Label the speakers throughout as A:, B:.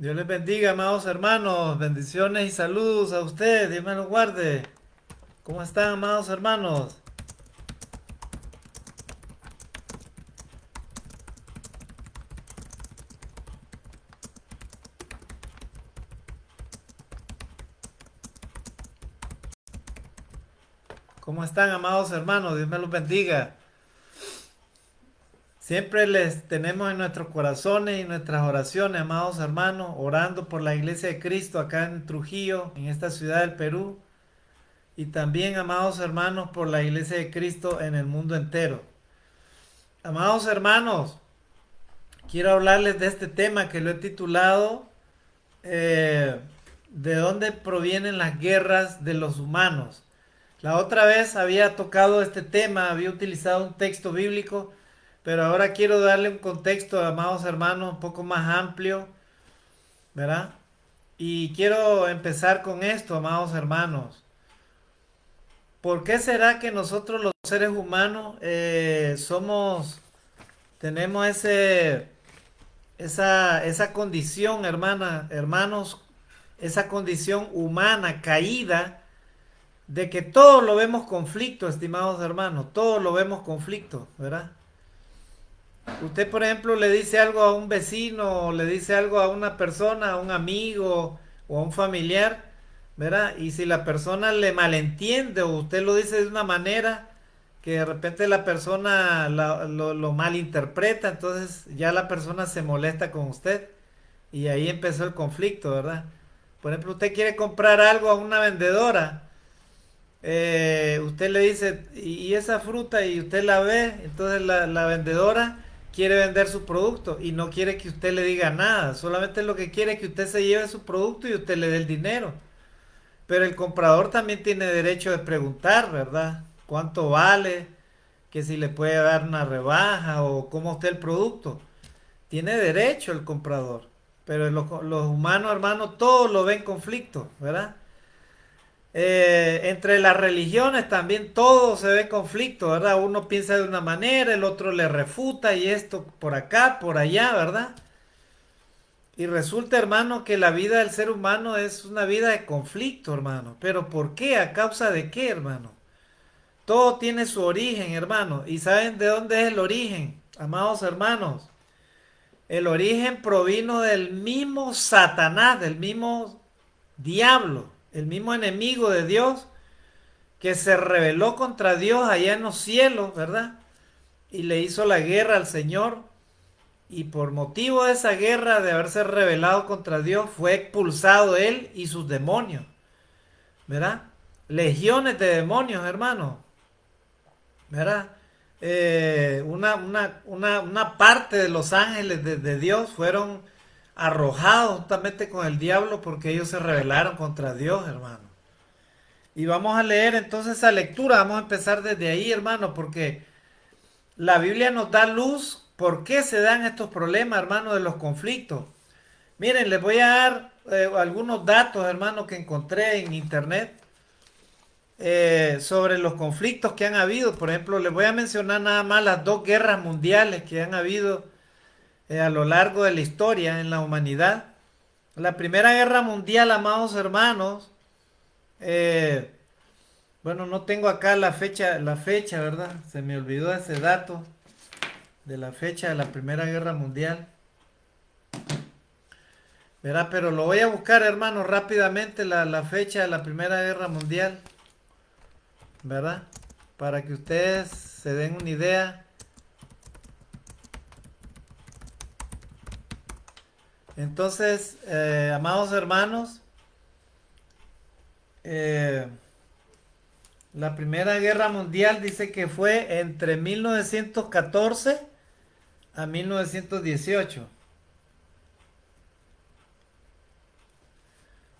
A: Dios les bendiga, amados hermanos. Bendiciones y saludos a ustedes. Dios me los guarde. ¿Cómo están, amados hermanos? ¿Cómo están, amados hermanos? Dios me los bendiga. Siempre les tenemos en nuestros corazones y nuestras oraciones, amados hermanos, orando por la iglesia de Cristo acá en Trujillo, en esta ciudad del Perú. Y también, amados hermanos, por la iglesia de Cristo en el mundo entero. Amados hermanos, quiero hablarles de este tema que lo he titulado eh, ¿de dónde provienen las guerras de los humanos? La otra vez había tocado este tema, había utilizado un texto bíblico, pero ahora quiero darle un contexto, amados hermanos, un poco más amplio, ¿verdad? Y quiero empezar con esto, amados hermanos. ¿Por qué será que nosotros los seres humanos tenemos esa condición, hermanos, esa condición humana caída de que todo lo vemos conflicto, estimados hermanos, todo lo vemos conflicto, ¿verdad? Usted, por ejemplo, le dice algo a un vecino, o le dice algo a una persona, a un amigo o a un familiar, ¿verdad? Y si la persona le malentiende o usted lo dice de una manera que de repente la persona lo malinterpreta, entonces ya la persona se molesta con usted y ahí empezó el conflicto, ¿verdad? Por ejemplo, usted quiere comprar algo a una vendedora, usted le dice, y esa fruta, y usted la ve, entonces la vendedora quiere vender su producto y no quiere que usted le diga nada, solamente lo que quiere es que usted se lleve su producto y usted le dé el dinero. Pero el comprador también tiene derecho de preguntar, ¿verdad? ¿Cuánto vale? Que si le puede dar una rebaja o cómo está el producto. Tiene derecho el comprador. Pero los humanos, hermanos, todos lo ven conflicto, ¿verdad? Entre las religiones también todo se ve conflicto, ¿verdad? Uno piensa de una manera, el otro le refuta y esto por acá, por allá, ¿verdad? Y resulta, hermano, que la vida del ser humano es una vida de conflicto, hermano. ¿Pero por qué? ¿A causa de qué, hermano? Todo tiene su origen, hermano. ¿Y saben de dónde es el origen, amados hermanos? El origen provino del mismo Satanás, del mismo diablo, el mismo enemigo de Dios que se rebeló contra Dios allá en los cielos, ¿verdad? Y le hizo la guerra al Señor. Y por motivo de esa guerra, de haberse rebelado contra Dios, fue expulsado él y sus demonios, ¿verdad? Legiones de demonios, hermano, ¿verdad? Una parte de los ángeles de Dios fueron arrojados juntamente con el diablo porque ellos se rebelaron contra Dios, hermano. Y vamos a leer entonces esa lectura, vamos a empezar desde ahí, hermano, porque la Biblia nos da luz por qué se dan estos problemas, hermano, de los conflictos. Miren, les voy a dar algunos datos, hermano, que encontré en internet sobre los conflictos que han habido. Por ejemplo, les voy a mencionar nada más las dos guerras mundiales que han habido a lo largo de la historia en la humanidad. La Primera Guerra Mundial, amados hermanos, eh, bueno, no tengo acá la fecha, ¿verdad? Se me olvidó ese dato de la fecha de la Primera Guerra Mundial. ¿Verdad? Pero lo voy a buscar, hermano, rápidamente la fecha de la Primera Guerra Mundial, ¿verdad? Para que ustedes se den una idea. Entonces, amados hermanos, eh, la Primera Guerra Mundial dice que fue entre 1914 a 1918.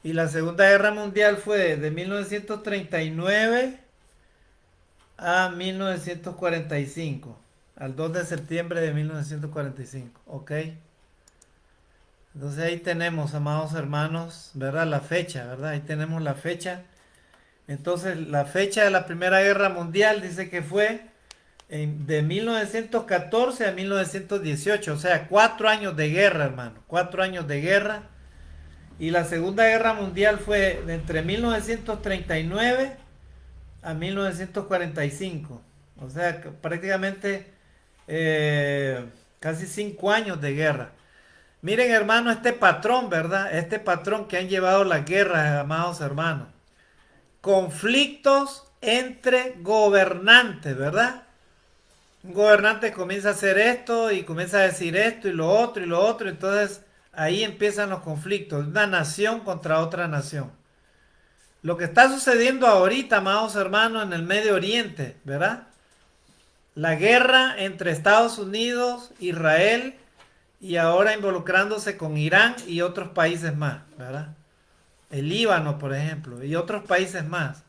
A: Y la Segunda Guerra Mundial fue de 1939 a 1945, al 2 de septiembre de 1945, ¿ok? Entonces ahí tenemos, amados hermanos, ¿verdad? La fecha, ¿verdad? Ahí tenemos la fecha. Entonces la fecha de la Primera Guerra Mundial dice que fue de 1914 a 1918, o sea, 4 años de guerra, hermano, 4 años de guerra. Y la Segunda Guerra Mundial fue de entre 1939 a 1945. O sea, prácticamente casi 5 años de guerra. Miren, hermano, este patrón, ¿verdad? Este patrón que han llevado las guerras, amados hermanos. Conflictos entre gobernantes, ¿verdad? Un gobernante comienza a hacer esto y comienza a decir esto y lo otro y lo otro. Entonces ahí empiezan los conflictos. Una nación contra otra nación. Lo que está sucediendo ahorita, amados hermanos, en el Medio Oriente, ¿verdad? La guerra entre Estados Unidos, Israel y ahora involucrándose con Irán y otros países más, ¿verdad? El Líbano, por ejemplo, y otros países más.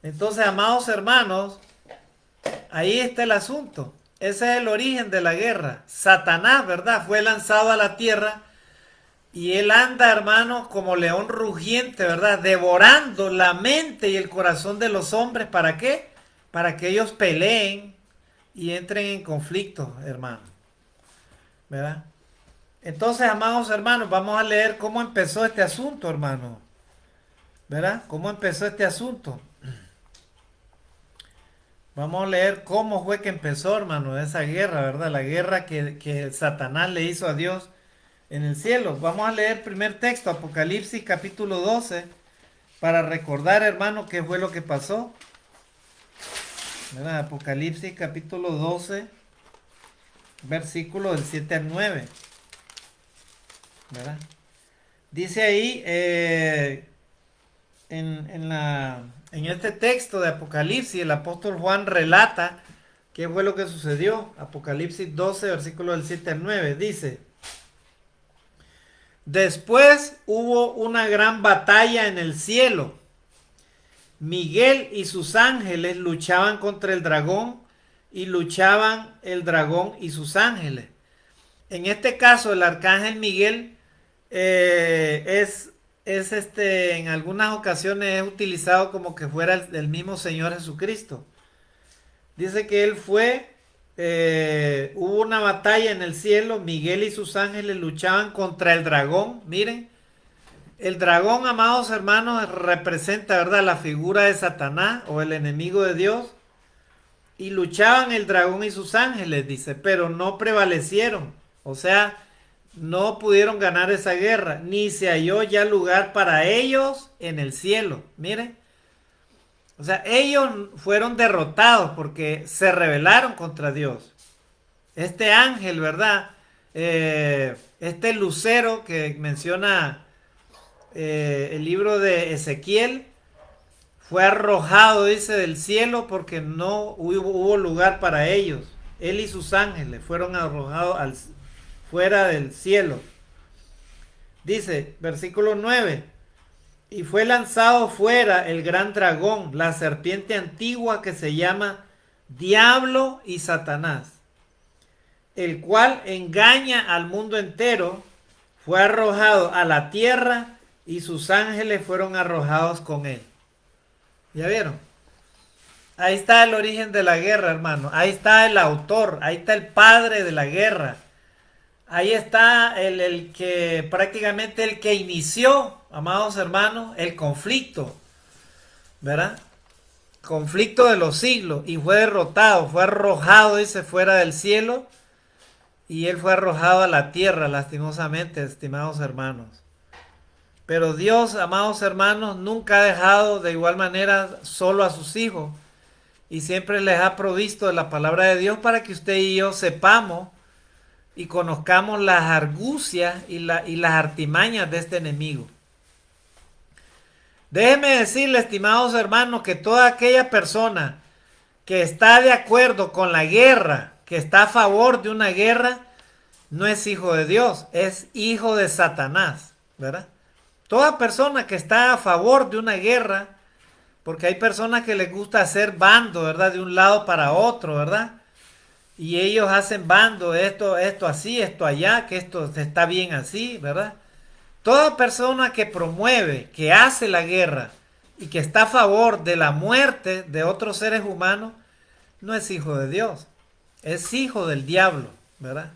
A: Entonces, amados hermanos, ahí está el asunto. Ese es el origen de la guerra. Satanás, ¿verdad? Fue lanzado a la tierra y él anda, hermanos, como león rugiente, ¿verdad? Devorando la mente y el corazón de los hombres. ¿Para qué? Para que ellos peleen y entren en conflicto, hermano. ¿Verdad? Entonces, amados hermanos, vamos a leer cómo empezó este asunto, hermano. ¿Verdad? ¿Cómo empezó este asunto? Vamos a leer cómo fue que empezó, hermano, esa guerra, ¿verdad? La guerra que Satanás le hizo a Dios en el cielo. Vamos a leer el primer texto, Apocalipsis capítulo 12, para recordar, hermano, qué fue lo que pasó. ¿Verdad? Apocalipsis capítulo 12, versículo del 7 al 9. ¿Verdad? Dice ahí, en este texto de Apocalipsis, el apóstol Juan relata qué fue lo que sucedió. Apocalipsis 12, versículo del 7 al 9. Dice: después hubo una gran batalla en el cielo. Miguel y sus ángeles luchaban contra el dragón y luchaban el dragón y sus ángeles. En este caso, el arcángel Miguel en algunas ocasiones es utilizado como que fuera el mismo Señor Jesucristo. Dice que él hubo una batalla en el cielo, Miguel y sus ángeles luchaban contra el dragón. Miren, el dragón, amados hermanos, representa, ¿verdad?, la figura de Satanás o el enemigo de Dios. Y luchaban el dragón y sus ángeles, dice, pero no prevalecieron. O sea, no pudieron ganar esa guerra, ni se halló ya lugar para ellos en el cielo. Miren, o sea, ellos fueron derrotados porque se rebelaron contra Dios. Este ángel, ¿verdad? Este lucero que menciona el libro de Ezequiel, fue arrojado, dice, del cielo porque no hubo lugar para ellos. Él y sus ángeles fueron arrojados fuera del cielo. Dice, versículo 9, y fue lanzado fuera el gran dragón, la serpiente antigua que se llama Diablo y Satanás, el cual engaña al mundo entero. Fue arrojado a la tierra y sus ángeles fueron arrojados con él. ¿Ya vieron? Ahí está el origen de la guerra, hermano. Ahí está el autor, ahí está el padre de la guerra. Ahí está el que prácticamente el que inició, amados hermanos, el conflicto, ¿verdad? Conflicto de los siglos, y fue derrotado, fue arrojado, dice, fuera del cielo, y él fue arrojado a la tierra, lastimosamente, estimados hermanos. Pero Dios, amados hermanos, nunca ha dejado de igual manera solo a sus hijos, y siempre les ha provisto de la palabra de Dios para que usted y yo sepamos y conozcamos las argucias y las artimañas de este enemigo. Déjenme decirle, estimados hermanos, que toda aquella persona que está de acuerdo con la guerra, que está a favor de una guerra, no es hijo de Dios, es hijo de Satanás, ¿verdad? Toda persona que está a favor de una guerra, porque hay personas que les gusta hacer bando, ¿verdad? De un lado para otro, ¿verdad? Y ellos hacen bando, esto así, esto allá, que esto está bien así, ¿verdad? Toda persona que promueve, que hace la guerra y que está a favor de la muerte de otros seres humanos, no es hijo de Dios, es hijo del diablo, ¿verdad?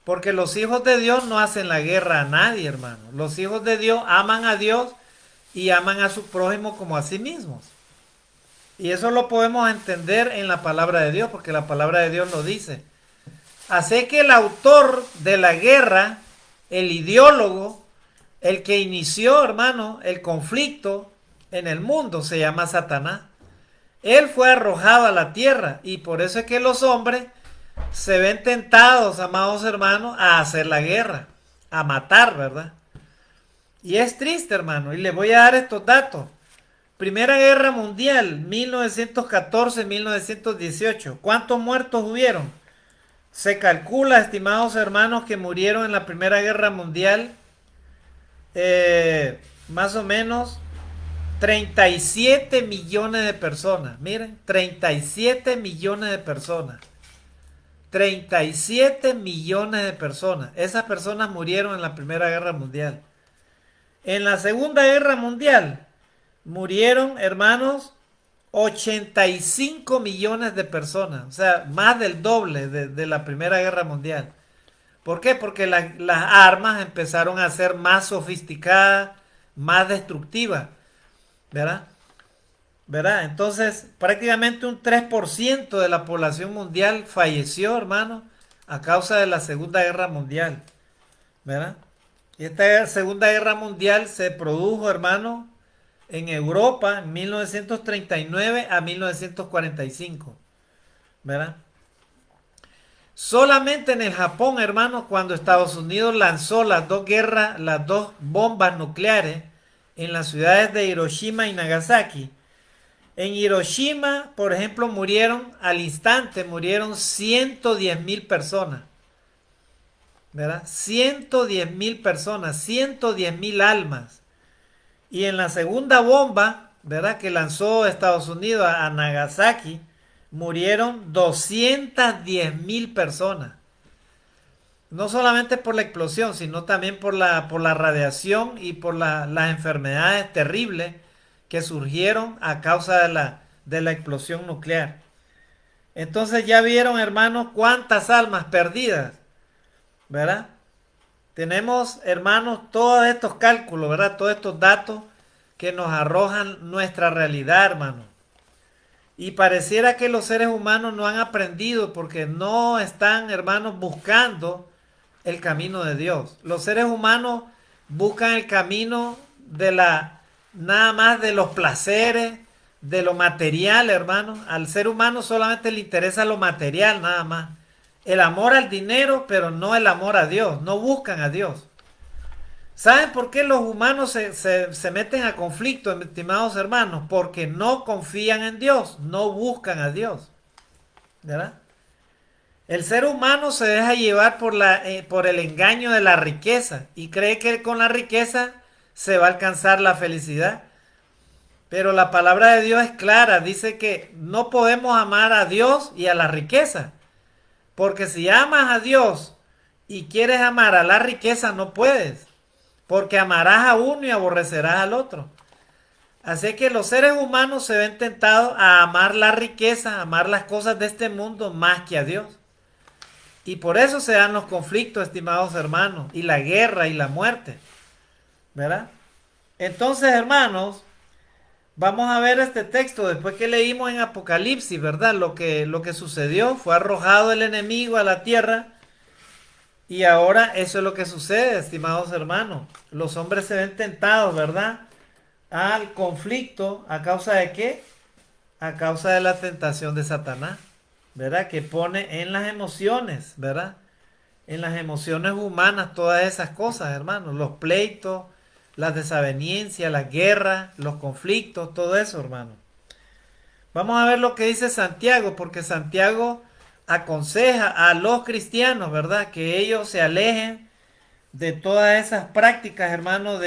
A: Porque los hijos de Dios no hacen la guerra a nadie, hermano. Los hijos de Dios aman a Dios y aman a su prójimo como a sí mismos. Y eso lo podemos entender en la palabra de Dios, porque la palabra de Dios lo dice. Así que el autor de la guerra, el ideólogo, el que inició, hermano, el conflicto en el mundo, se llama Satanás. Él fue arrojado a la tierra y por eso es que los hombres se ven tentados, amados hermanos, a hacer la guerra, a matar, ¿verdad? Y es triste, hermano, y les voy a dar estos datos. Primera Guerra Mundial, 1914-1918. ¿Cuántos muertos hubieron? Se calcula, estimados hermanos, que murieron en la Primera Guerra Mundial más o menos 37 millones de personas. Miren, 37 millones de personas. 37 millones de personas. Esas personas murieron en la Primera Guerra Mundial. En la Segunda Guerra Mundial murieron, hermanos, 85 millones de personas. O sea, más del doble de la Primera Guerra Mundial. ¿Por qué? Porque las armas empezaron a ser más sofisticadas, más destructivas. ¿Verdad? ¿Verdad? Entonces, prácticamente un 3% de la población mundial falleció, hermano, a causa de la Segunda Guerra Mundial. ¿Verdad? Y esta Segunda Guerra Mundial se produjo, hermano, en Europa en 1939 a 1945. ¿Verdad? Solamente en el Japón, hermano, cuando Estados Unidos lanzó las dos bombas nucleares en las ciudades de Hiroshima y Nagasaki. En Hiroshima, por ejemplo, al instante, murieron 110,000 personas. ¿Verdad? 110,000 personas, 110,000 almas. Y en la segunda bomba, ¿verdad?, que lanzó Estados Unidos a Nagasaki, murieron 210,000 personas. No solamente por la explosión, sino también por la radiación y por las enfermedades terribles que surgieron a causa de la explosión nuclear. Entonces ya vieron, hermanos, cuántas almas perdidas, ¿verdad? Tenemos, hermanos, todos estos cálculos, ¿verdad? Todos estos datos que nos arrojan nuestra realidad, hermano. Y pareciera que los seres humanos no han aprendido porque no están, hermanos, buscando el camino de Dios. Los seres humanos buscan el camino nada más de los placeres, de lo material, hermano. Al ser humano solamente le interesa lo material, nada más. El amor al dinero, pero no el amor a Dios. No buscan a Dios. ¿Saben por qué los humanos se meten a conflicto, estimados hermanos? Porque no confían en Dios, no buscan a Dios. ¿Verdad? El ser humano se deja llevar por el engaño de la riqueza y cree que con la riqueza se va a alcanzar la felicidad. Pero la palabra de Dios es clara, dice que no podemos amar a Dios y a la riqueza. Porque si amas a Dios y quieres amar a la riqueza, no puedes. Porque amarás a uno y aborrecerás al otro. Así que los seres humanos se ven tentados a amar la riqueza, a amar las cosas de este mundo más que a Dios. Y por eso se dan los conflictos, estimados hermanos, y la guerra y la muerte. ¿Verdad? Entonces, hermanos, vamos a ver este texto después que leímos en Apocalipsis, ¿verdad? Lo que sucedió, fue arrojado el enemigo a la tierra. Y ahora eso es lo que sucede, estimados hermanos. Los hombres se ven tentados, ¿verdad?, al conflicto. ¿A causa de qué? A causa de la tentación de Satanás, ¿verdad?, que pone en las emociones, ¿verdad?, en las emociones humanas todas esas cosas, hermanos. Los pleitos, las desavenencias, las guerras, los conflictos, todo eso, hermanos. Vamos a ver lo que dice Santiago, porque Santiago aconseja a los cristianos, ¿verdad?, que ellos se alejen de todas esas prácticas, hermanos,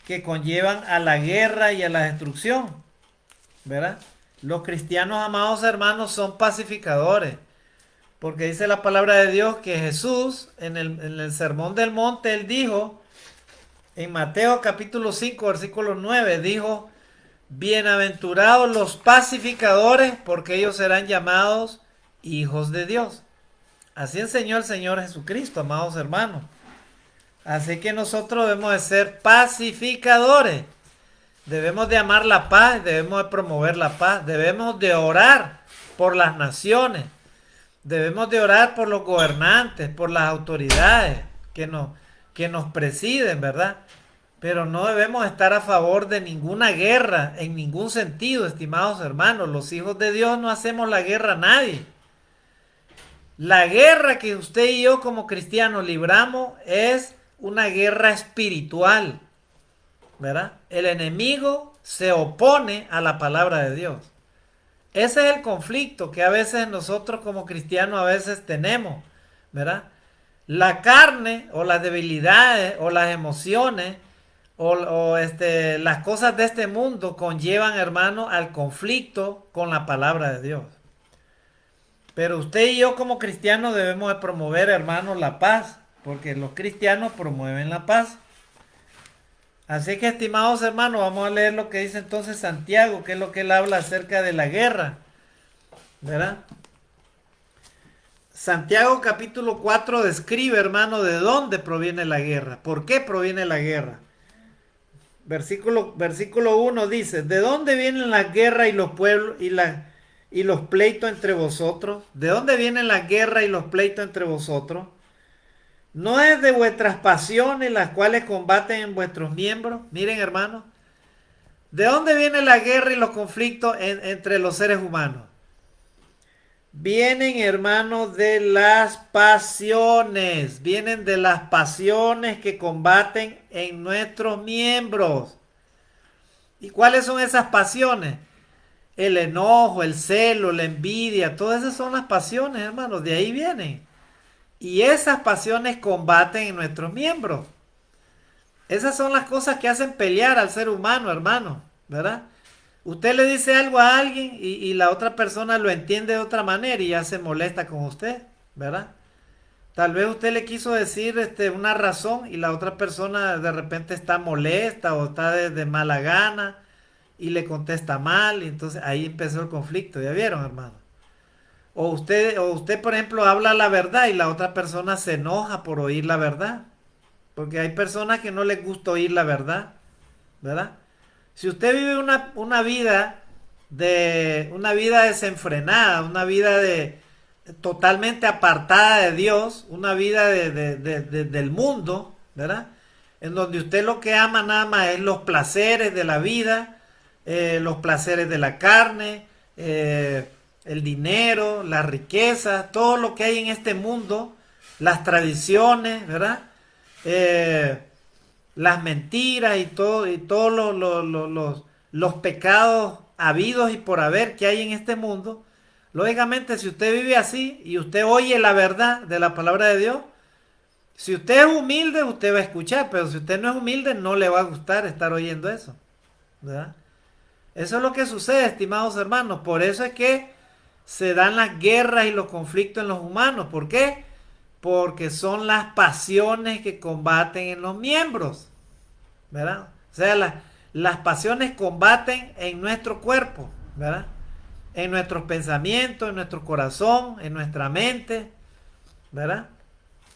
A: que conllevan a la guerra y a la destrucción, ¿verdad? Los cristianos, amados hermanos, son pacificadores, porque dice la palabra de Dios que Jesús, en el Sermón del Monte, él dijo, en Mateo capítulo 5, versículo 9, dijo: bienaventurados los pacificadores, porque ellos serán llamados hijos de Dios. Así enseñó el Señor Jesucristo, amados hermanos. Así que nosotros debemos de ser pacificadores. Debemos de amar la paz, debemos de promover la paz, debemos de orar por las naciones, debemos de orar por los gobernantes, por las autoridades que nos presiden, ¿verdad? Pero no debemos estar a favor de ninguna guerra, en ningún sentido, estimados hermanos. Los hijos de Dios no hacemos la guerra a nadie. La guerra que usted y yo como cristianos libramos es una guerra espiritual, ¿verdad? El enemigo se opone a la palabra de Dios. Ese es el conflicto que a veces nosotros como cristianos a veces tenemos, ¿verdad? La carne o las debilidades o las emociones las cosas de este mundo conllevan, hermano, al conflicto con la palabra de Dios. Pero usted y yo como cristianos debemos de promover, hermanos, la paz, porque los cristianos promueven la paz. Así que, estimados hermanos, vamos a leer lo que dice entonces Santiago, que es lo que él habla acerca de la guerra, ¿verdad? Santiago capítulo 4 describe, hermano, de dónde proviene la guerra, por qué proviene la guerra. Versículo 1 dice, ¿de dónde vienen las guerras y los pueblos y los pleitos entre vosotros? ¿De dónde vienen las guerras y los pleitos entre vosotros? ¿No es de vuestras pasiones las cuales combaten en vuestros miembros? Miren, hermanos, ¿de dónde viene la guerra y los conflictos entre los seres humanos? Vienen, hermanos, de las pasiones. Vienen de las pasiones que combaten en nuestros miembros. ¿Y cuáles son esas pasiones? El enojo, el celo, la envidia, todas esas son las pasiones, hermanos. De ahí vienen. Y esas pasiones combaten en nuestros miembros. Esas son las cosas que hacen pelear al ser humano, hermano, ¿verdad? Usted le dice algo a alguien y la otra persona lo entiende de otra manera y ya se molesta con usted, ¿verdad? Tal vez usted le quiso decir una razón y la otra persona de repente está molesta o está de mala gana y le contesta mal y entonces ahí empezó el conflicto, ¿ya vieron, hermano? O usted, por ejemplo, habla la verdad y la otra persona se enoja por oír la verdad. Porque hay personas que no les gusta oír la verdad, ¿verdad? Si usted vive una vida desenfrenada, una vida totalmente apartada de Dios, una vida del mundo, ¿verdad? En donde usted lo que ama nada más es los placeres de la vida, los placeres de la carne, el dinero, la riqueza, todo lo que hay en este mundo, las tradiciones, ¿verdad? Las mentiras y todos los pecados habidos y por haber que hay en este mundo. Lógicamente, si usted vive así y usted oye la verdad de la palabra de Dios, si usted es humilde, usted va a escuchar, pero si usted no es humilde, no le va a gustar estar oyendo eso, ¿verdad? Eso es lo que sucede, estimados hermanos. Por eso es que se dan las guerras y los conflictos en los humanos. ¿Por qué? Porque son las pasiones que combaten en los miembros, ¿verdad? O sea, las pasiones combaten en nuestro cuerpo, ¿verdad? En nuestros pensamientos, en nuestro corazón, en nuestra mente, ¿verdad?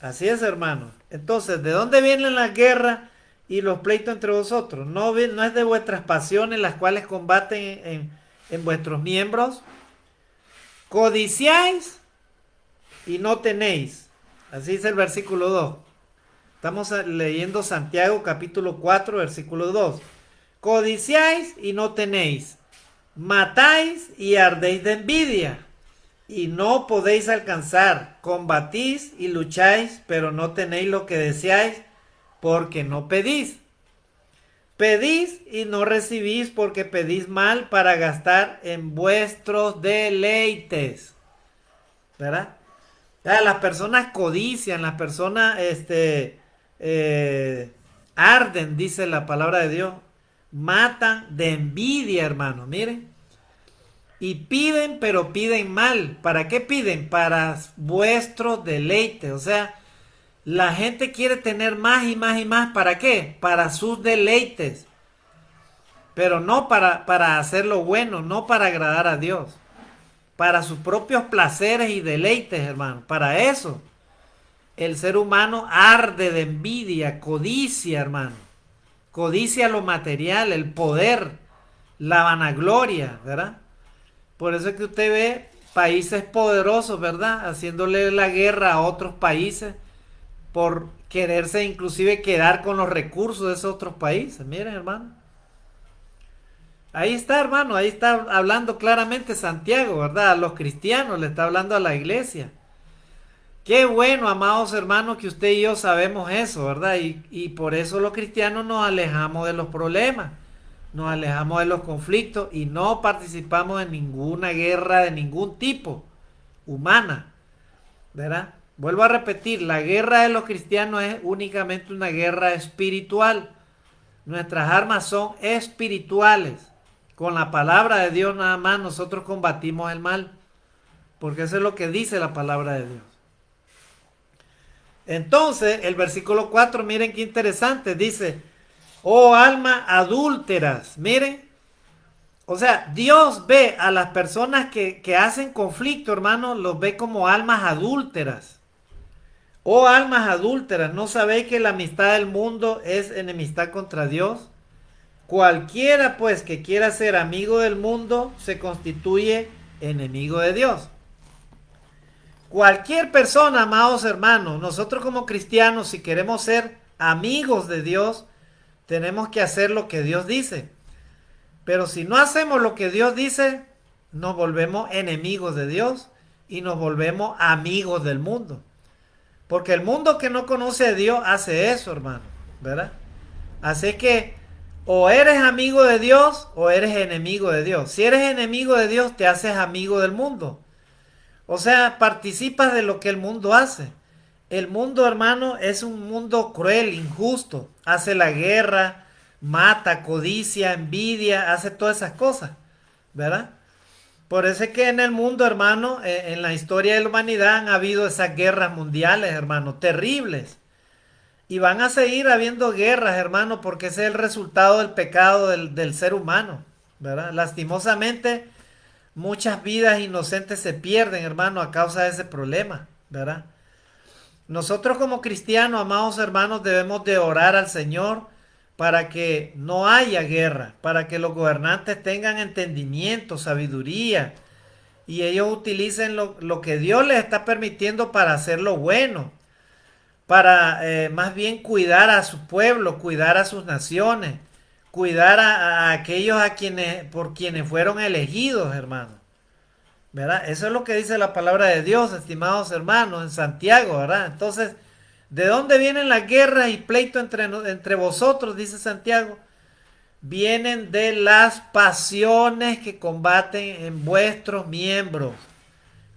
A: Así es, hermano. Entonces, ¿de dónde vienen las guerras y los pleitos entre vosotros? No es de vuestras pasiones las cuales combaten en vuestros miembros. Codiciáis y no tenéis. Así dice el versículo 2. Estamos leyendo Santiago capítulo 4, versículo 2. Codiciáis y no tenéis. Matáis y ardéis de envidia. Y no podéis alcanzar. Combatís y lucháis, pero no tenéis lo que deseáis, porque no pedís. Pedís y no recibís, porque pedís mal para gastar en vuestros deleites. ¿Verdad? Las personas codician, las personas arden, dice la palabra de Dios. Matan de envidia, hermano, miren. Y piden, pero piden mal. ¿Para qué piden? Para vuestros deleites. O sea, la gente quiere tener más y más y más. ¿Para qué? Para sus deleites. Pero no para hacer lo bueno, no para agradar a Dios. para sus propios placeres y deleites, hermano. Para eso, el ser humano arde de envidia, codicia, hermano. Codicia lo material, el poder, la vanagloria, ¿verdad? Por eso es que usted ve países poderosos, ¿verdad? Haciéndole la guerra a otros países por quererse inclusive quedar con los recursos de esos otros países. Miren, hermano. Ahí está, hermano, ahí está hablando claramente Santiago, ¿verdad? A los cristianos, le está hablando a la iglesia. Qué bueno, amados hermanos, que usted y yo sabemos eso, ¿verdad? Y por eso los cristianos nos alejamos de los problemas, nos alejamos de los conflictos y no participamos en ninguna guerra de ningún tipo humana, ¿verdad? Vuelvo a repetir, la guerra de los cristianos es únicamente una guerra espiritual. Nuestras armas son espirituales. Con la palabra de Dios nada más nosotros combatimos el mal, porque eso es lo que dice la palabra de Dios. Entonces, el versículo 4, miren qué interesante, dice, oh alma adúlteras, miren, o sea, Dios ve a las personas que hacen conflicto, hermano, los ve como almas adúlteras. Oh almas adúlteras, ¿no sabéis que la amistad del mundo es enemistad contra Dios? Cualquiera pues que quiera ser amigo del mundo se constituye enemigo de Dios. Cualquier persona, amados hermanos, nosotros como cristianos, si queremos ser amigos de Dios, tenemos que hacer lo que Dios dice. Pero si no hacemos lo que Dios dice, nos volvemos enemigos de Dios y nos volvemos amigos del mundo. Porque el mundo que no conoce a Dios hace eso, hermano, ¿verdad? Así que o eres amigo de Dios o eres enemigo de Dios. Si eres enemigo de Dios, te haces amigo del mundo. O sea, participas de lo que el mundo hace. El mundo, hermano, es un mundo cruel, injusto. Hace la guerra, mata, codicia, envidia, hace todas esas cosas, ¿verdad? Por eso es que en el mundo, hermano, en la historia de la humanidad han habido esas guerras mundiales, hermano, terribles. Y van a seguir habiendo guerras, hermano, porque ese es el resultado del pecado del ser humano, ¿verdad? Lastimosamente, muchas vidas inocentes se pierden, hermano, a causa de ese problema, ¿verdad? Nosotros como cristianos, amados hermanos, debemos de orar al Señor para que no haya guerra, para que los gobernantes tengan entendimiento, sabiduría, y ellos utilicen lo que Dios les está permitiendo para hacer lo bueno, para más bien cuidar a su pueblo, cuidar a sus naciones, cuidar a aquellos por quienes fueron elegidos, hermano. ¿Verdad? Eso es lo que dice la palabra de Dios, estimados hermanos, en Santiago, ¿verdad? Entonces, ¿de dónde vienen las guerras y pleitos entre vosotros? Dice Santiago. Vienen de las pasiones que combaten en vuestros miembros.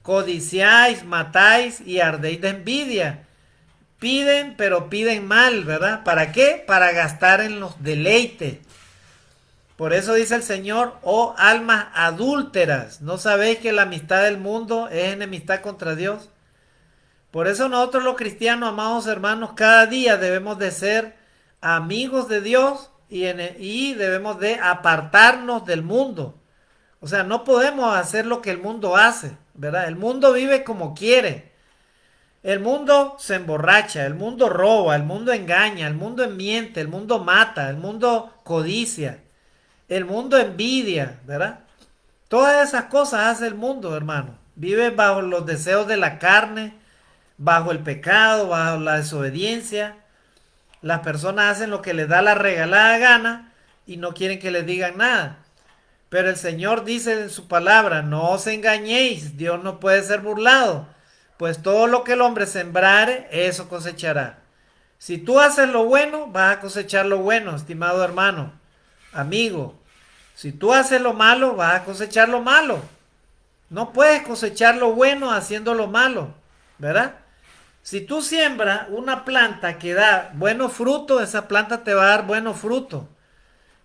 A: Codiciáis, matáis y ardéis de envidia. Piden, pero piden mal, ¿verdad? ¿Para qué? Para gastar en los deleites. Por eso dice el Señor, oh almas adúlteras, ¿no sabéis que la amistad del mundo es enemistad contra Dios? Por eso nosotros los cristianos, amados hermanos, cada día debemos de ser amigos de Dios y debemos de apartarnos del mundo. O sea, no podemos hacer lo que el mundo hace, ¿verdad? El mundo vive como quiere. El mundo se emborracha, el mundo roba, el mundo engaña, el mundo miente, el mundo mata, el mundo codicia. El mundo envidia, ¿verdad? Todas esas cosas hace el mundo, hermano. Vive bajo los deseos de la carne, bajo el pecado, bajo la desobediencia. Las personas hacen lo que les da la regalada gana y no quieren que les digan nada. Pero el Señor dice en su palabra, no os engañéis, Dios no puede ser burlado, pues todo lo que el hombre sembrare, eso cosechará. Si tú haces lo bueno, vas a cosechar lo bueno, estimado hermano, amigo. Si tú haces lo malo, vas a cosechar lo malo. No puedes cosechar lo bueno haciendo lo malo, ¿verdad? Si tú siembras una planta que da buenos frutos, esa planta te va a dar buenos frutos.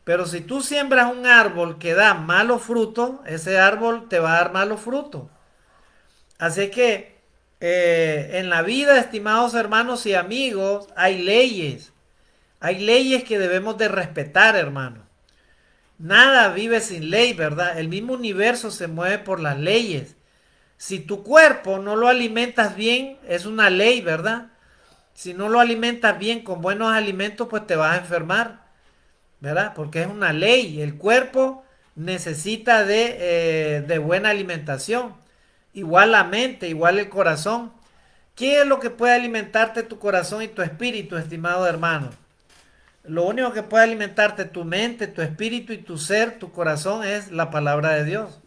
A: Pero si tú siembras un árbol que da malos frutos, ese árbol te va a dar malos frutos. Así que en la vida, estimados hermanos y amigos, hay leyes. Hay leyes que debemos de respetar, hermanos. Nada vive sin ley, ¿verdad? El mismo universo se mueve por las leyes. Si tu cuerpo no lo alimentas bien, es una ley, ¿verdad? Si no lo alimentas bien con buenos alimentos, pues te vas a enfermar, ¿verdad? Porque es una ley. El cuerpo necesita de buena alimentación. Igual la mente, igual el corazón. ¿Qué es lo que puede alimentarte tu corazón y tu espíritu, estimado hermano? Lo único que puede alimentarte tu mente, tu espíritu y tu ser, tu corazón, es la palabra de Dios.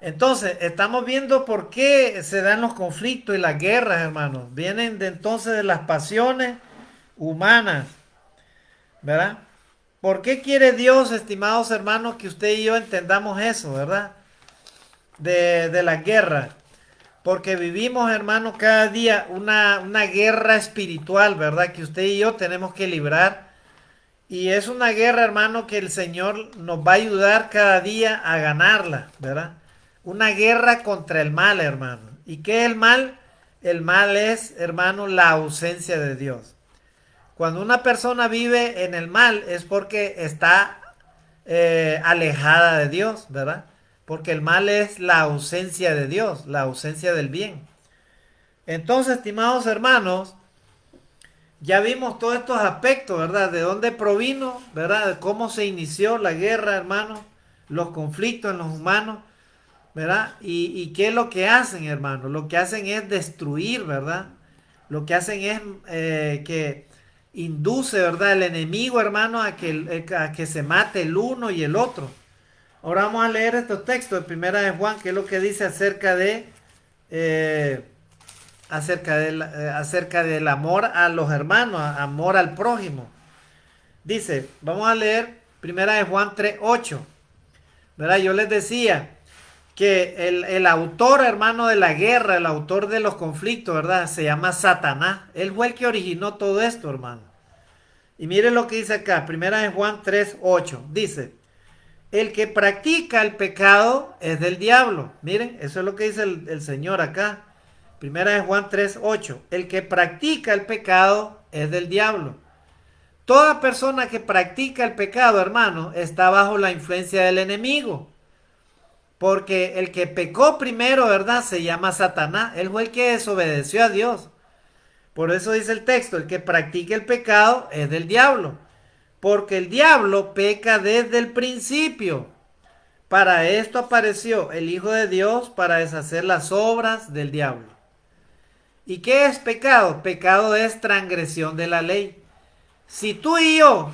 A: Entonces, estamos viendo por qué se dan los conflictos y las guerras, hermanos. Vienen de entonces de las pasiones humanas, ¿verdad? ¿Por qué quiere Dios, estimados hermanos, que usted y yo entendamos eso, ¿verdad? De la guerra. Porque vivimos, hermanos, cada día una guerra espiritual, ¿verdad? Que usted y yo tenemos que librar. Y es una guerra, hermano, que el Señor nos va a ayudar cada día a ganarla, ¿verdad? Una guerra contra el mal, hermano. ¿Y qué es el mal? El mal es, hermano, la ausencia de Dios. Cuando una persona vive en el mal es porque está alejada de Dios, ¿verdad? Porque el mal es la ausencia de Dios, la ausencia del bien. Entonces, estimados hermanos, ya vimos todos estos aspectos, ¿verdad? De dónde provino, ¿verdad? De cómo se inició la guerra, hermanos, los conflictos en los humanos, ¿verdad? Y qué es lo que hacen, hermanos. Lo que hacen es destruir, ¿verdad? Lo que hacen es que induce, ¿verdad? El enemigo, hermano, a que se mate el uno y el otro. Ahora vamos a leer estos textos de Primera de Juan, que es lo que dice eh, acerca del amor a los hermanos, amor al prójimo. Dice, vamos a leer Primera de Juan 3:8. ¿Verdad? Yo les decía que el autor, hermano, de la guerra, el autor de los conflictos, ¿verdad? Se llama Satanás. Él fue el que originó todo esto, hermano. Y miren lo que dice acá, Primera de Juan 3:8. Dice, el que practica el pecado es del diablo. Miren, eso es lo que dice el Señor acá. Primera de Juan 3:8. El que practica el pecado es del diablo. Toda persona que practica el pecado, hermano, está bajo la influencia del enemigo. Porque el que pecó primero, ¿verdad? Se llama Satanás. Él fue el que desobedeció a Dios. Por eso dice el texto, el que practica el pecado es del diablo. Porque el diablo peca desde el principio. Para esto apareció el Hijo de Dios para deshacer las obras del diablo. ¿Y qué es pecado? Pecado es transgresión de la ley. Si tú y yo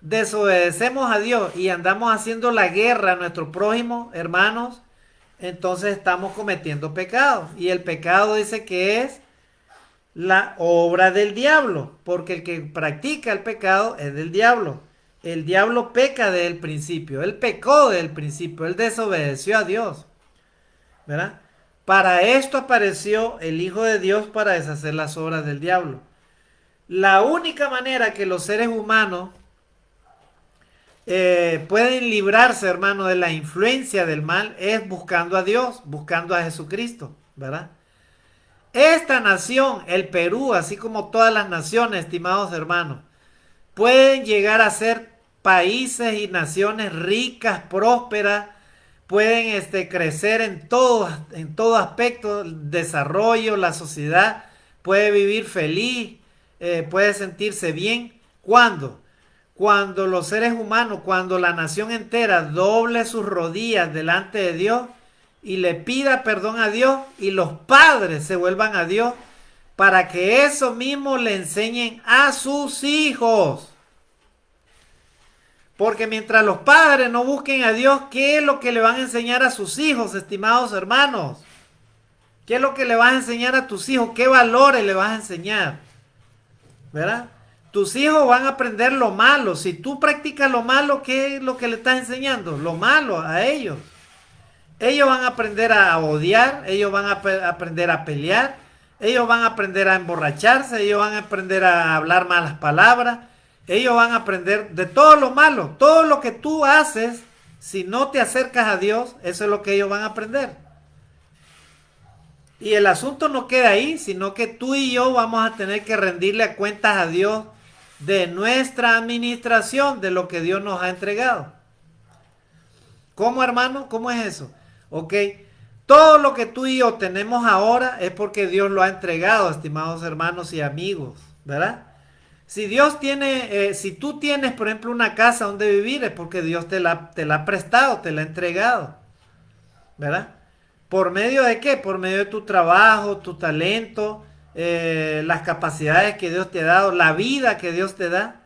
A: desobedecemos a Dios y andamos haciendo la guerra a nuestro prójimo, hermanos, entonces estamos cometiendo pecado. Y el pecado dice que es la obra del diablo, porque el que practica el pecado es del diablo. El diablo peca desde el principio, él pecó desde el principio, él desobedeció a Dios, ¿verdad? Para esto apareció el Hijo de Dios para deshacer las obras del diablo. La única manera que los seres humanos pueden librarse, hermano, de la influencia del mal es buscando a Dios, buscando a Jesucristo, ¿verdad? Esta nación, el Perú, así como todas las naciones, estimados hermanos, pueden llegar a ser países y naciones ricas, prósperas, pueden crecer en todo aspecto, el desarrollo, la sociedad puede vivir feliz, puede sentirse bien. ¿Cuándo? Cuando los seres humanos, cuando la nación entera doble sus rodillas delante de Dios y le pida perdón a Dios y los padres se vuelvan a Dios para que eso mismo le enseñen a sus hijos. Porque mientras los padres no busquen a Dios, ¿qué es lo que le van a enseñar a sus hijos, estimados hermanos? ¿Qué es lo que le vas a enseñar a tus hijos? ¿Qué valores le vas a enseñar? ¿Verdad? Tus hijos van a aprender lo malo. Si tú practicas lo malo, ¿qué es lo que le estás enseñando? Lo malo a ellos. Ellos van a aprender a odiar, ellos van a aprender a pelear, ellos van a aprender a emborracharse, ellos van a aprender a hablar malas palabras, ellos van a aprender de todo lo malo, todo lo que tú haces, si no te acercas a Dios, eso es lo que ellos van a aprender. Y el asunto no queda ahí, sino que tú y yo vamos a tener que rendirle cuentas a Dios de nuestra administración, de lo que Dios nos ha entregado. ¿Cómo, hermano? ¿Cómo es eso? Ok, Todo lo que tú y yo tenemos ahora es porque Dios lo ha entregado, estimados hermanos y amigos, ¿verdad? Si Dios tiene, si tú tienes, por ejemplo, una casa donde vivir, es porque Dios te la ha prestado, te la ha entregado, ¿verdad? ¿Por medio de qué? Por medio de tu trabajo, tu talento, las capacidades que Dios te ha dado, la vida que Dios te da.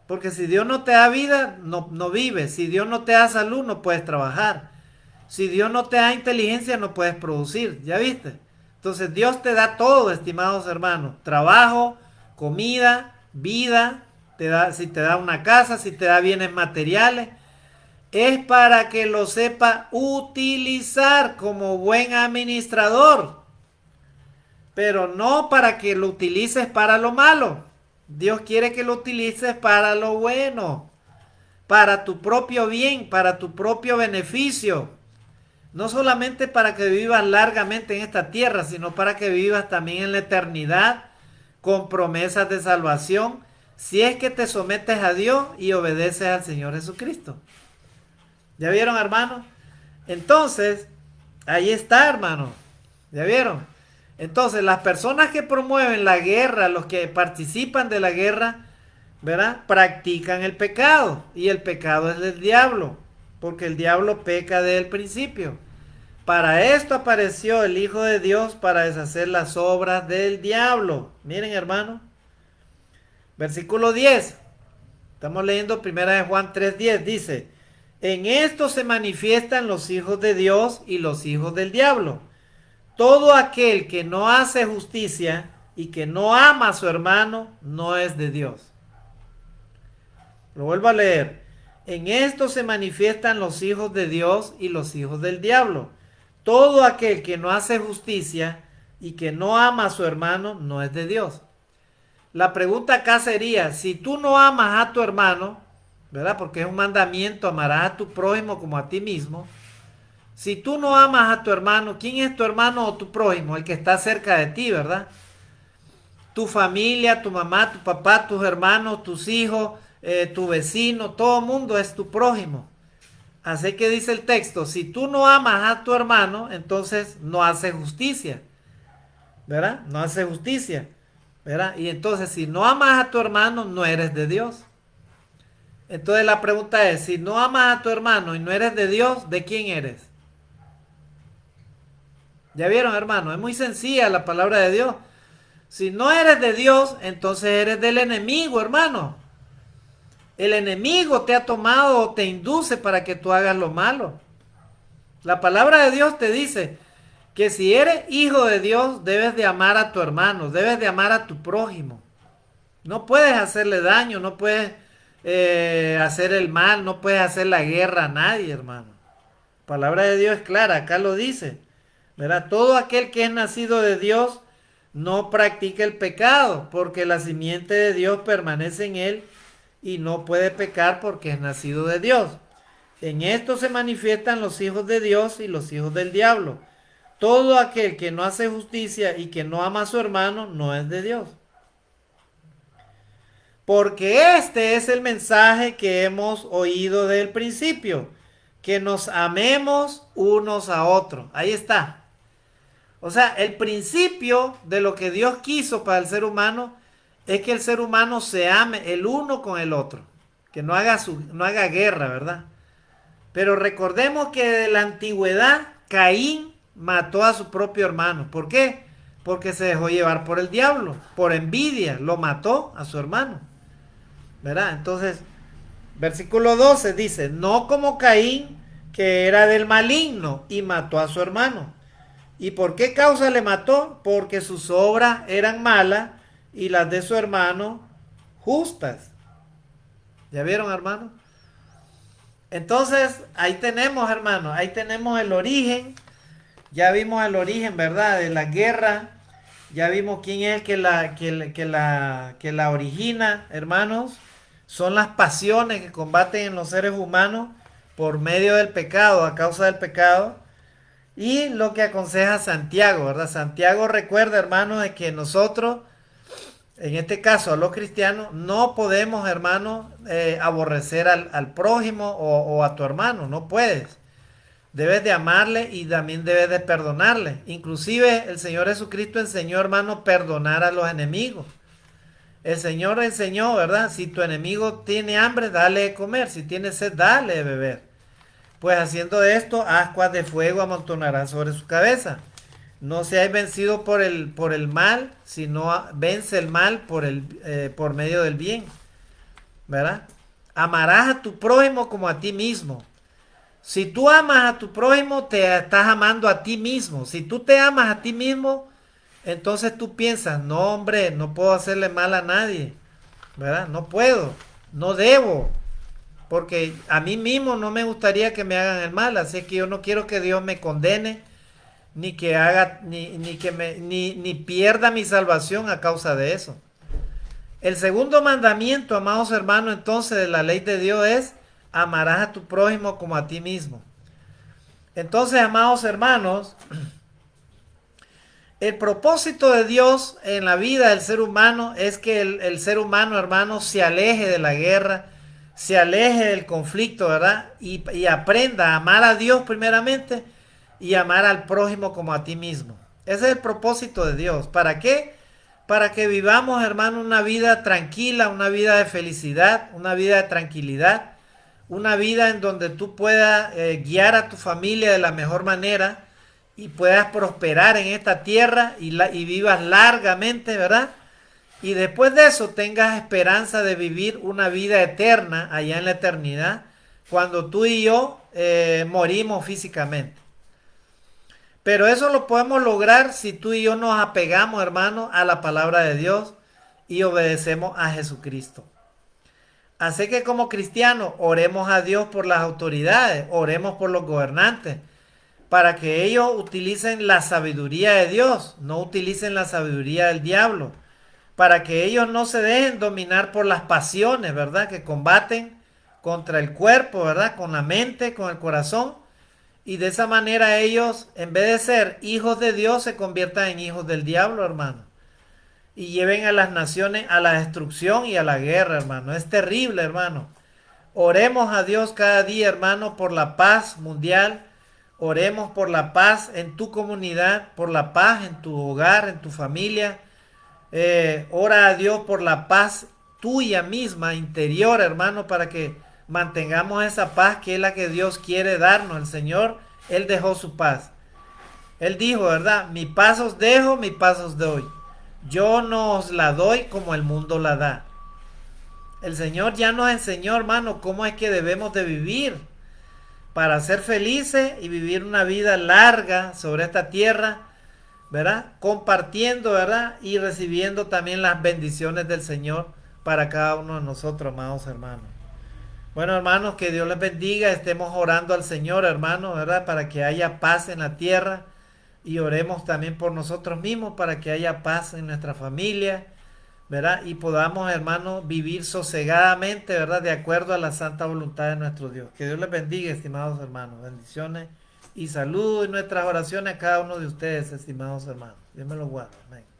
A: Porque si Dios no te da vida, no vives. Si Dios no te da salud, no puedes trabajar. Si Dios no te da inteligencia, no puedes producir. ¿Ya viste? Entonces Dios te da todo, estimados hermanos. Trabajo, comida, vida. Si te da una casa, si te da bienes materiales. Es para que lo sepa utilizar como buen administrador. Pero no para que lo utilices para lo malo. Dios quiere que lo utilices para lo bueno. Para tu propio bien, para tu propio beneficio. No solamente para que vivas largamente en esta tierra, sino para que vivas también en la eternidad con promesas de salvación, si es que te sometes a Dios y obedeces al Señor Jesucristo. ¿Ya vieron, hermano? Entonces, ahí está, hermano. ¿Ya vieron? Entonces, las personas que promueven la guerra, los que participan de la guerra, ¿verdad? Practican el pecado. Y el pecado es del diablo. Porque el diablo peca desde el principio. Para esto apareció el Hijo de Dios, para deshacer las obras del diablo. Miren, hermano. Versículo 10. Estamos leyendo 1 Juan 3:10. Dice: en esto se manifiestan los hijos de Dios y los hijos del diablo. Todo aquel que no hace justicia y que no ama a su hermano no es de Dios. Lo vuelvo a leer. En esto se manifiestan los hijos de Dios y los hijos del diablo. Todo aquel que no hace justicia y que no ama a su hermano no es de Dios. La pregunta acá sería, si tú no amas a tu hermano, ¿verdad? Porque es un mandamiento, amarás a tu prójimo como a ti mismo. Si tú no amas a tu hermano, ¿quién es tu hermano o tu prójimo? El que está cerca de ti, ¿verdad? Tu familia, tu mamá, tu papá, tus hermanos, tus hijos, tu vecino, todo el mundo es tu prójimo. Así que dice el texto, si tú no amas a tu hermano, entonces no haces justicia, ¿verdad? No haces justicia, ¿verdad? Y entonces si no amas a tu hermano, no eres de Dios. Entonces la pregunta es, si no amas a tu hermano y no eres de Dios, ¿de quién eres? ¿Ya vieron, hermano? Es muy sencilla la palabra de Dios. Si no eres de Dios, entonces eres del enemigo, hermano. El enemigo te ha tomado o te induce para que tú hagas lo malo. La palabra de Dios te dice que si eres hijo de Dios, debes de amar a tu hermano, debes de amar a tu prójimo. No puedes hacerle daño, no puedes hacer el mal, no puedes hacer la guerra a nadie, hermano. La palabra de Dios es clara, acá lo dice. ¿Verdad? Todo aquel que es nacido de Dios no practica el pecado, porque la simiente de Dios permanece en él y no puede pecar porque es nacido de Dios. En esto se manifiestan los hijos de Dios y los hijos del diablo. Todo aquel que no hace justicia y que no ama a su hermano no es de Dios. Porque este es el mensaje que hemos oído desde el principio, que nos amemos unos a otros. Ahí está. O sea, el principio de lo que Dios quiso para el ser humano es que el ser humano se ame el uno con el otro. Que no haga guerra, ¿verdad? Pero recordemos que de la antigüedad Caín mató a su propio hermano. ¿Por qué? Porque se dejó llevar por el diablo, por envidia, lo mató a su hermano. ¿Verdad? Entonces, versículo 12 dice, no como Caín, que era del maligno y mató a su hermano. ¿Y por qué causa le mató? Porque sus obras eran malas y las de su hermano justas. ¿Ya vieron, hermano? Entonces, ahí tenemos, hermano, ahí tenemos el origen. Ya vimos el origen, ¿verdad? De la guerra. Ya vimos quién es que la origina, hermanos. Son las pasiones que combaten en los seres humanos por medio del pecado, a causa del pecado. Y lo que aconseja Santiago, ¿verdad? Santiago recuerda, hermano, de que nosotros, en este caso a los cristianos, no podemos, hermano, aborrecer al prójimo o a tu hermano, no puedes. Debes de amarle y también debes de perdonarle. Inclusive el Señor Jesucristo enseñó, hermano, perdonar a los enemigos. El Señor enseñó, ¿verdad? Si tu enemigo tiene hambre, dale de comer. Si tiene sed, dale de beber. Pues haciendo esto, ascuas de fuego amontonarán sobre su cabeza. No seáis vencido por el mal, sino vence el mal por medio del bien. ¿Verdad? Amarás a tu prójimo como a ti mismo. Si tú amas a tu prójimo, te estás amando a ti mismo. Si tú te amas a ti mismo, entonces tú piensas, no hombre, no puedo hacerle mal a nadie. ¿Verdad? No puedo, no debo. Porque a mí mismo no me gustaría que me hagan el mal. Así que yo no quiero que Dios me condene, ni que haga, ni pierda mi salvación a causa de eso. El segundo mandamiento, amados hermanos, entonces de la ley de Dios es: amarás a tu prójimo como a ti mismo. Entonces, amados hermanos, el propósito de Dios en la vida del ser humano es que el ser humano, hermano, se aleje de la guerra, se aleje del conflicto, ¿verdad? Y aprenda a amar a Dios primeramente y amar al prójimo como a ti mismo. Ese es el propósito de Dios. ¿Para qué? Para que vivamos, hermano, una vida tranquila, una vida de felicidad, una vida de tranquilidad, una vida en donde tú puedas guiar a tu familia de la mejor manera y puedas prosperar en esta tierra y vivas largamente, ¿verdad? Y después de eso tengas esperanza de vivir una vida eterna allá en la eternidad, cuando tú y yo morimos físicamente. Pero eso lo podemos lograr si tú y yo nos apegamos, hermano, a la palabra de Dios y obedecemos a Jesucristo. Así que como cristianos, oremos a Dios por las autoridades, oremos por los gobernantes, para que ellos utilicen la sabiduría de Dios, no utilicen la sabiduría del diablo, para que ellos no se dejen dominar por las pasiones, ¿verdad? Que combaten contra el cuerpo, ¿verdad? Con la mente, con el corazón. Y de esa manera ellos, en vez de ser hijos de Dios, se conviertan en hijos del diablo, hermano. Y lleven a las naciones a la destrucción y a la guerra, hermano. Es terrible, hermano. Oremos a Dios cada día, hermano, por la paz mundial. Oremos por la paz en tu comunidad, por la paz en tu hogar, en tu familia. Ora a Dios por la paz tuya misma, interior, hermano, para que mantengamos esa paz que es la que Dios quiere darnos. El Señor, Él dejó su paz. Él dijo, ¿verdad? Mi paz os dejo, mi paz os doy. Yo no os la doy como el mundo la da. El Señor ya nos enseñó, hermano, cómo es que debemos de vivir para ser felices y vivir una vida larga sobre esta tierra, ¿verdad? Compartiendo, ¿verdad? Y recibiendo también las bendiciones del Señor para cada uno de nosotros, amados hermanos. Bueno, hermanos, que Dios les bendiga. Estemos orando al Señor, hermanos, ¿verdad? Para que haya paz en la tierra. Y oremos también por nosotros mismos para que haya paz en nuestra familia, ¿verdad? Y podamos, hermanos, vivir sosegadamente, ¿verdad? De acuerdo a la santa voluntad de nuestro Dios. Que Dios les bendiga, estimados hermanos. Bendiciones y saludos y nuestras oraciones a cada uno de ustedes, estimados hermanos. Dios me lo guarde. Amén.